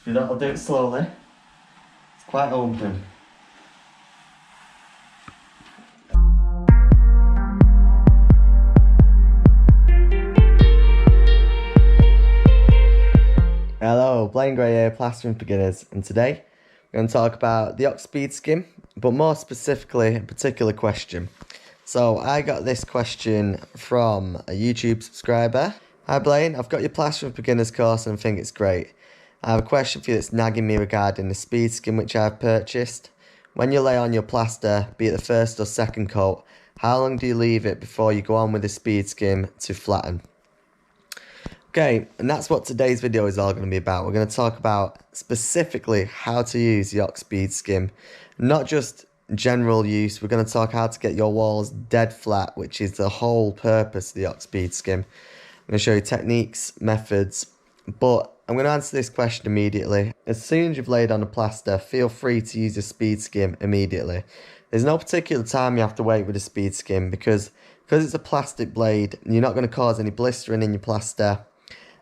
If you don't do it slowly, it's quite open. Hello, Blaine Gray here, Plastering For Beginners, and today we're going to talk about the Ox Speedskim, but more specifically a particular question. So I got this question from a YouTube subscriber. Hi Blaine, I've got your Plastering For Beginners course and I think it's great. I have a question for you that's nagging me regarding the Speedskim which I've purchased. When you lay on your plaster, be it the first or second coat, how long do you leave it before you go on with the Speedskim to flatten? Okay, and that's what today's video is all going to be about. We're going to talk about specifically how to use the Ox Speedskim, not just general use. We're going to talk how to get your walls dead flat, which is the whole purpose of the Ox Speedskim. I'm going to show you techniques, methods, but I'm going to answer this question immediately. As soon as you've laid on the plaster, feel free to use the Speedskim immediately. There's no particular time you have to wait with the Speedskim because it's a plastic blade, you're not going to cause any blistering in your plaster.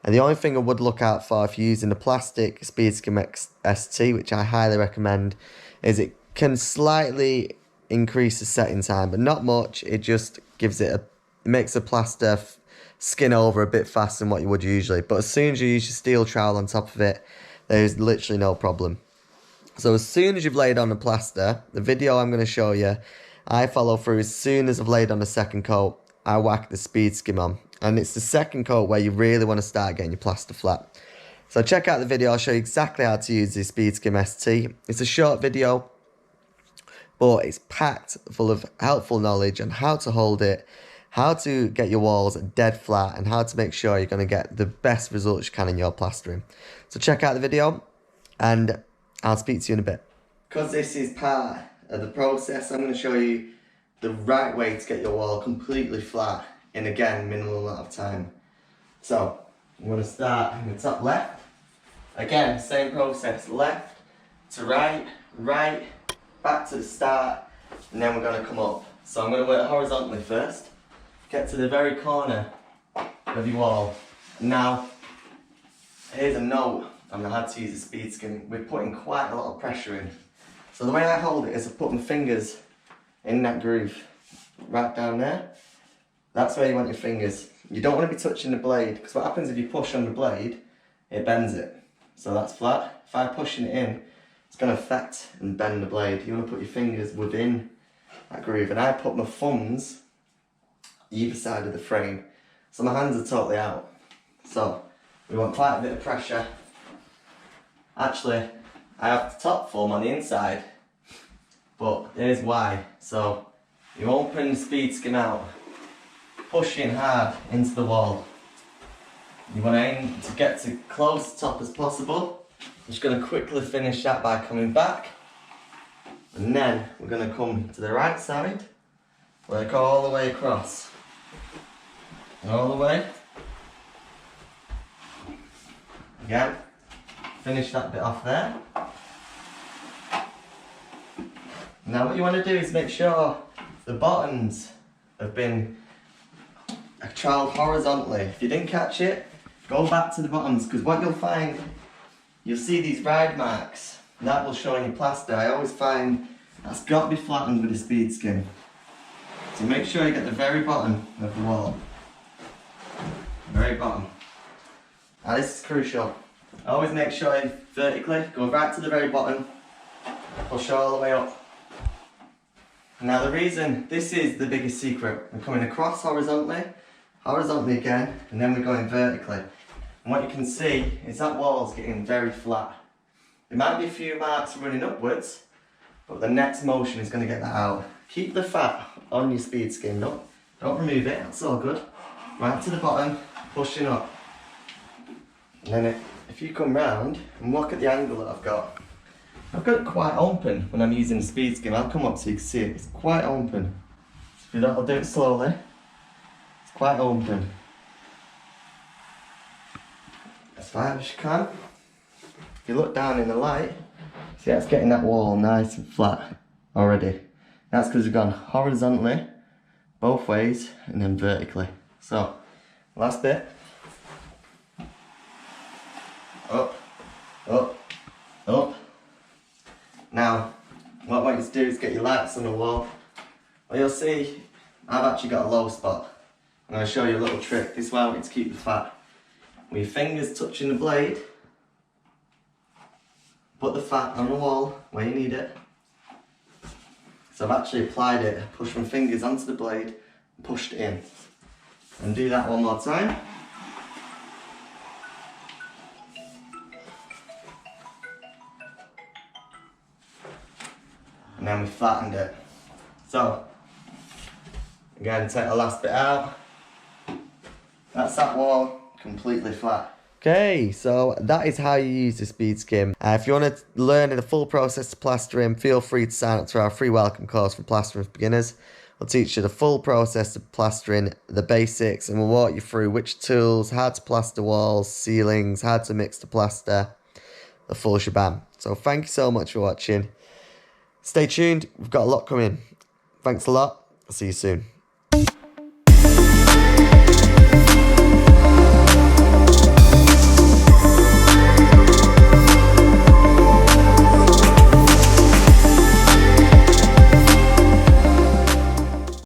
And the only thing I would look out for if you're using the plastic Speedskim ST, which I highly recommend, is it can slightly increase the setting time, but not much. It just gives it makes the plaster skin over a bit faster than what you would usually. But as soon as you use your steel trowel on top of it, there's literally no problem. So as soon as you've laid on the plaster, the video I'm going to show you, I follow through as soon as I've laid on the second coat, I whack the Speedskim on. And it's the second coat where you really want to start getting your plaster flat. So check out the video, I'll show you exactly how to use the Speedskim ST. It's a short video, but it's packed full of helpful knowledge on how to hold it, how to get your walls dead flat, and how to make sure you're going to get the best results you can in your plastering. So check out the video, and I'll speak to you in a bit. Because this is part of the process, I'm going to show you the right way to get your wall completely flat in, again, minimal amount of time. So I'm going to start in the top left. Again, same process, left to right, right, back to the start, and then we're going to come up. So I'm going to work horizontally first, get to the very corner of your wall. Now, here's a note on how to use the Speedskim. We're putting quite a lot of pressure in. So the way I hold it is I put my fingers in that groove, right down there. That's where you want your fingers. You don't want to be touching the blade, because what happens if you push on the blade, it bends it. So that's flat. If I'm pushing it in, it's going to affect and bend the blade. You want to put your fingers within that groove. And I put my thumbs either side of the frame, so my hands are totally out. So we want quite a bit of pressure. Actually, I have the top thumb on the inside, but here's why. So you open the Speedskim out, pushing hard into the wall. You want to aim to get to close to the top as possible. I'm just going to quickly finish that by coming back, and then we're going to come to the right side, work all the way across, all the way. Again, finish that bit off there. Now what you want to do is make sure the bottoms have been troweled horizontally. If you didn't catch it, go back to the bottoms, because what you'll find, you'll see these ride marks. That will show in your plaster. I always find that's got to be flattened with a Speedskim. So make sure you get the very bottom of the wall. Very bottom. Now this is crucial. Always make sure you vertically go right to the very bottom, push all the way up. Now the reason, this is the biggest secret. We're coming across horizontally, horizontally again, and then we're going vertically. And what you can see is that wall's getting very flat. There might be a few marks running upwards, but the next motion is going to get that out. Keep the fat on your Speedskim, don't remove it, that's all good. Right to the bottom, pushing up. And then if you come round and look at the angle that I've got it quite open when I'm using the Speedskim. I'll come up so you can see it. It's quite open. If you don't, I'll do it slowly. It's quite open. As far as you can. If you look down in the light, see that's getting that wall nice and flat already. That's because we've gone horizontally, both ways, and then vertically. So, last bit. Up, up, to do is get your lights on the wall. Well, you'll see I've actually got a low spot. I'm going to show you a little trick. This is why I want you to keep the fat. With your fingers touching the blade, put the fat on the wall where you need it. So I've actually applied it, pushed my fingers onto the blade, and pushed it in. And do that one more time. And then we flattened it. So, again, take the last bit out. That's that wall completely flat. Okay, so that is how you use the Speedskim. If you want to learn the full process of plastering, feel free to sign up to our free welcome course for Plastering For Beginners. We'll teach you the full process of plastering, the basics, and we'll walk you through which tools, how to plaster walls, ceilings, how to mix the plaster, the full shebang. So thank you so much for watching. Stay tuned, we've got a lot coming. Thanks a lot, I'll see you soon.